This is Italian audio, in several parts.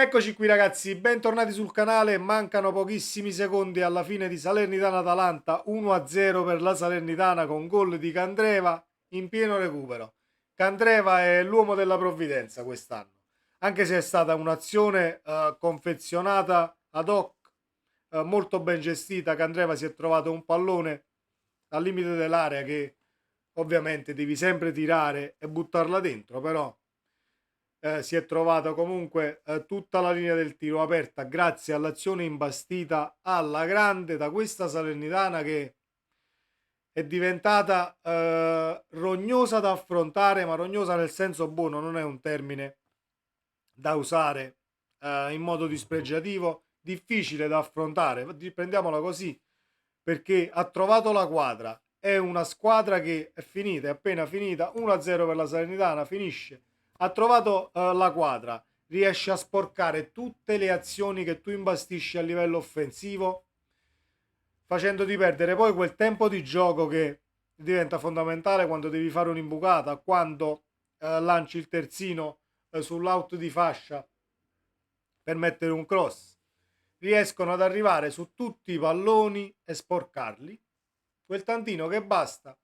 Eccoci qui ragazzi, bentornati sul canale, mancano pochissimi secondi alla fine di Salernitana-Atalanta, 1-0 per la Salernitana con gol di Candreva in pieno recupero. Candreva è l'uomo della provvidenza quest'anno, anche se è stata un'azione confezionata ad hoc, molto ben gestita. Candreva si è trovato un pallone al limite dell'area che ovviamente devi sempre tirare e buttarla dentro, però si è trovato comunque tutta la linea del tiro aperta grazie all'azione imbastita alla grande da questa Salernitana che è diventata rognosa da affrontare, ma rognosa nel senso buono, non è un termine da usare in modo dispregiativo, difficile da affrontare, prendiamola così, perché ha trovato la quadra, è una squadra che è finita, è appena finita, 1-0 per la Salernitana, finisce, ha trovato la quadra, riesce a sporcare tutte le azioni che tu imbastisci a livello offensivo, facendoti perdere poi quel tempo di gioco che diventa fondamentale quando devi fare un'imbucata, quando lanci il terzino sull'out di fascia per mettere un cross. Riescono ad arrivare su tutti i palloni e sporcarli, quel tantino che basta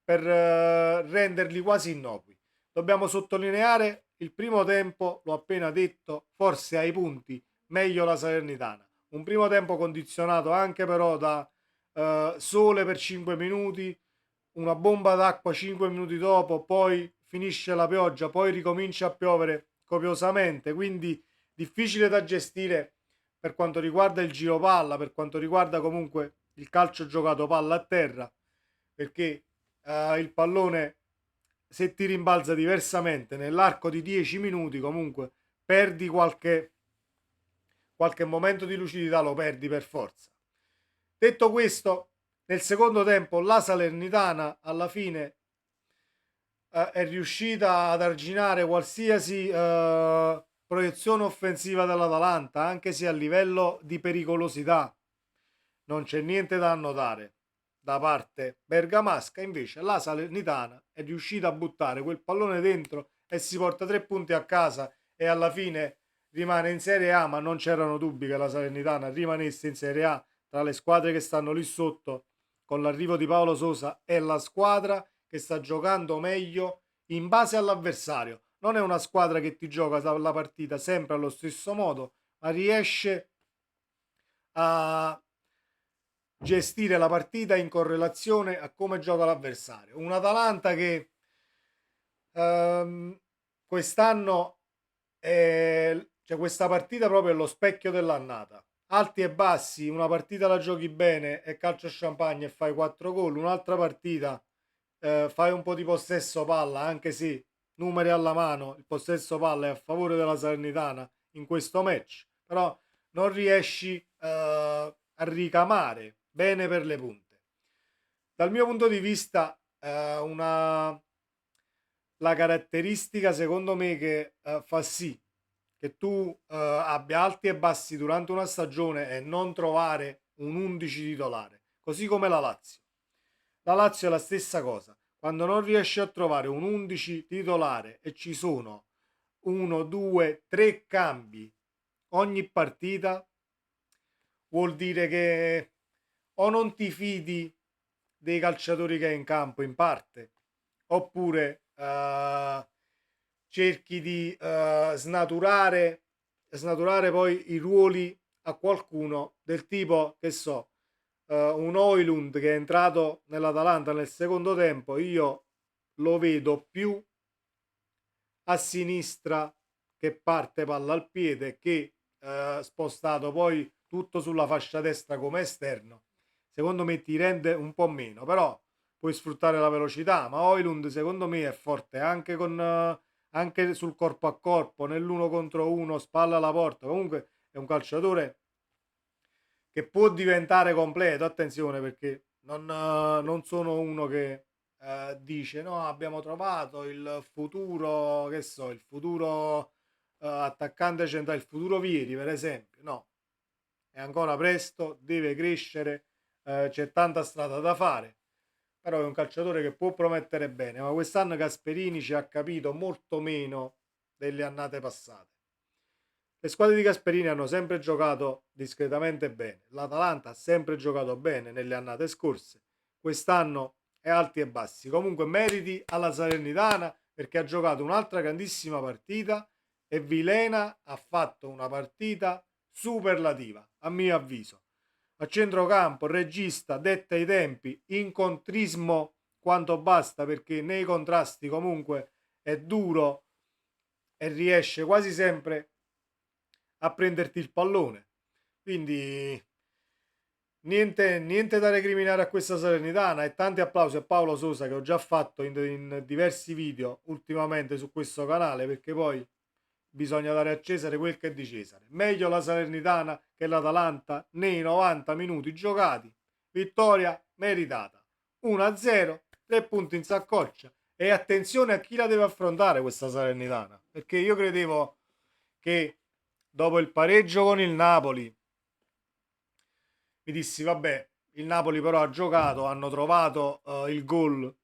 per renderli quasi innocui. Dobbiamo sottolineare il primo tempo, l'ho appena detto, forse ai punti meglio la Salernitana. Un primo tempo condizionato anche però da sole per 5 minuti, una bomba d'acqua 5 minuti dopo, poi finisce la pioggia, poi ricomincia a piovere copiosamente, quindi difficile da gestire per quanto riguarda il giro palla, per quanto riguarda comunque il calcio giocato palla a terra, perché il pallone se ti rimbalza diversamente nell'arco di 10 minuti comunque perdi qualche momento di lucidità, lo perdi per forza. Detto questo, nel secondo tempo la Salernitana alla fine è riuscita ad arginare qualsiasi proiezione offensiva dell'Atalanta, anche se a livello di pericolosità non c'è niente da annotare da parte bergamasca. Invece la Salernitana è riuscita a buttare quel pallone dentro e si porta 3 punti a casa e alla fine rimane in Serie A, ma non c'erano dubbi che la Salernitana rimanesse in Serie A. Tra le squadre che stanno lì sotto con l'arrivo di Paolo Sosa è la squadra che sta giocando meglio in base all'avversario. Non è una squadra che ti gioca la partita sempre allo stesso modo, ma riesce a gestire la partita in correlazione a come gioca l'avversario. Un Atalanta che ehm, quest'anno cioè questa partita proprio è lo specchio dell'annata. Alti e bassi, una partita la giochi bene e calcio champagne e fai 4 gol, un'altra partita fai un po' di possesso palla, anche se numeri alla mano, il possesso palla è a favore della Salernitana in questo match, però non riesci a ricamare bene per le punte. Dal mio punto di vista, la caratteristica secondo me che fa sì che tu abbia alti e bassi durante una stagione e non trovare un 11 titolare, così come la Lazio. La Lazio è la stessa cosa, quando non riesce a trovare un 11 titolare e ci sono 1, 2, 3 cambi ogni partita, vuol dire che o non ti fidi dei calciatori che hai in campo in parte, oppure cerchi di snaturare poi i ruoli a qualcuno del tipo, che so, un Oilund che è entrato nell'Atalanta nel secondo tempo, io lo vedo più a sinistra che parte palla al piede, che spostato poi tutto sulla fascia destra come esterno, secondo me ti rende un po' meno, però puoi sfruttare la velocità, ma Oilund secondo me è forte anche anche sul corpo a corpo, nell'uno contro uno, spalla alla porta, comunque è un calciatore che può diventare completo, attenzione, perché non sono uno che dice no, abbiamo trovato il futuro, che so, il futuro attaccante centrale, il futuro Vieri per esempio, no, è ancora presto, deve crescere, c'è tanta strada da fare, però è un calciatore che può promettere bene, ma quest'anno Gasperini ci ha capito molto meno delle annate passate. Le squadre di Gasperini hanno sempre giocato discretamente bene. L'Atalanta ha sempre giocato bene nelle annate scorse. Quest'anno è alti e bassi. Comunque meriti alla Salernitana perché ha giocato un'altra grandissima partita e Vilena ha fatto una partita superlativa, a mio avviso. A centrocampo, regista, detta i tempi, incontrismo quanto basta perché nei contrasti comunque è duro e riesce quasi sempre a prenderti il pallone. Quindi niente da recriminare a questa Salernitana e tanti applausi a Paolo Sosa che ho già fatto in diversi video ultimamente su questo canale perché poi bisogna dare a Cesare quel che è di Cesare. Meglio la Salernitana che l'Atalanta nei 90 minuti giocati. Vittoria meritata. 1-0, 3 punti in saccoccia. E attenzione a chi la deve affrontare questa Salernitana. Perché io credevo che dopo il pareggio con il Napoli mi dissi vabbè, il Napoli però ha giocato, hanno trovato il gol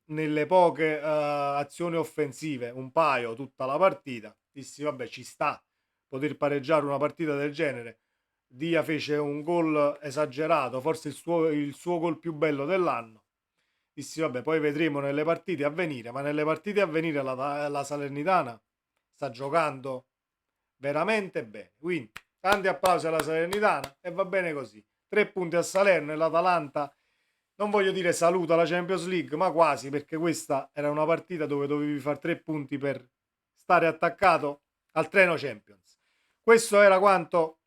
nelle poche azioni offensive, un paio tutta la partita. Dissi vabbè, ci sta poter pareggiare una partita del genere. Dia fece un gol esagerato, forse il suo gol più bello dell'anno. Dissi vabbè, poi vedremo nelle partite a venire, ma nelle partite a venire la Salernitana sta giocando veramente bene. Quindi tanti applausi alla Salernitana e va bene così. 3 punti a Salerno e l'Atalanta, non voglio dire saluta la Champions League, ma quasi, perché questa era una partita dove dovevi fare 3 punti per stare attaccato al treno Champions. Questo era quanto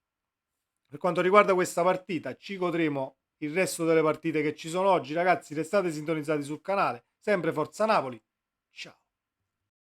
per quanto riguarda questa partita. Ci godremo il resto delle partite che ci sono oggi. Ragazzi, restate sintonizzati sul canale. Sempre Forza Napoli. Ciao.